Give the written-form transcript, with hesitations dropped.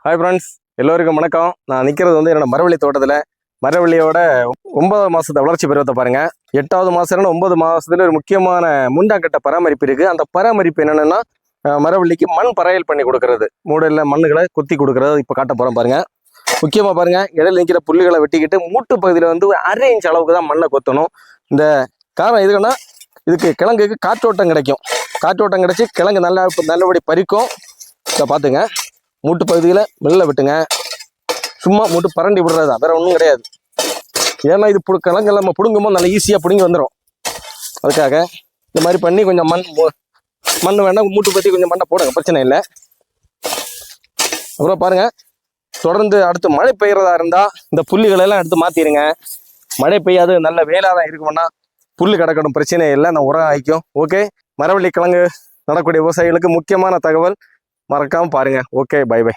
Hi friends, எல்லோருக்கும் வணக்கம். நான் நிற்கிறது என்னோட மரவள்ளி தோட்டத்தில். மரவள்ளியோட 9வது மாதத்தை வளர்ச்சி பருவத்தை பாருங்க. 8வது மாதம் 9 மாதத்துல ஒரு முக்கியமான மூண்டாங்கட்ட பராமரிப்பு இருக்குது. அந்த பராமரிப்பு என்னென்னா மரவள்ளிக்கு மண் பறையல் பண்ணி கொடுக்கறது, மூடையில் மண்ணுகளை கொத்தி கொடுக்கறது. இப்போ காட்ட போகிறோம் பாருங்க. முக்கியமாக பாருங்க, இடையில நிற்கிற புல்லுகளை வெட்டிக்கிட்டு மூட்டு பகுதியில் ஒரு 1/2 இன்ச் அளவுக்கு தான் மண்ணை கொத்தணும். இந்த காரணம் எதுக்குன்னா, இதுக்கு கிழங்குக்கு காற்றோட்டம் கிடைக்கும். காற்றோட்டம் கிடைச்சி கிழங்கு நல்லபடி பறிக்கும். இதை பார்த்துங்க, மூட்டு பகுதியில் மெல்ல விட்டுங்க. சும்மா மூட்டு பரண்டி விடுறது தான், வேற ஒன்றும் கிடையாது. ஏன்னா இது கிழங்கு நம்ம பிடுங்கும்போது நல்லா ஈஸியாக பிடுங்கி வந்துடும். அதுக்காக இந்த மாதிரி பண்ணி கொஞ்சம் மண் வேணால் மூட்டு பற்றி கொஞ்சம் மண்ணை போடுங்க, பிரச்சனை இல்லை. அப்புறம் பாருங்க, தொடர்ந்து அடுத்து மழை பெய்யறதா இருந்தால் இந்த புல்லுகளெல்லாம் எடுத்து மாற்றிடுங்க. மழை பெய்யாது, நல்ல வேலாக தான் இருக்கும்னா புல் கிடக்கணும், பிரச்சனை இல்லை, நான் உரம் ஆயிக்கும். ஓகே, மரவள்ளி கிழங்கு நடக்கூடிய விவசாயிகளுக்கு முக்கியமான தகவல், மறக்காமல் பாருங்கள். Okay, bye by.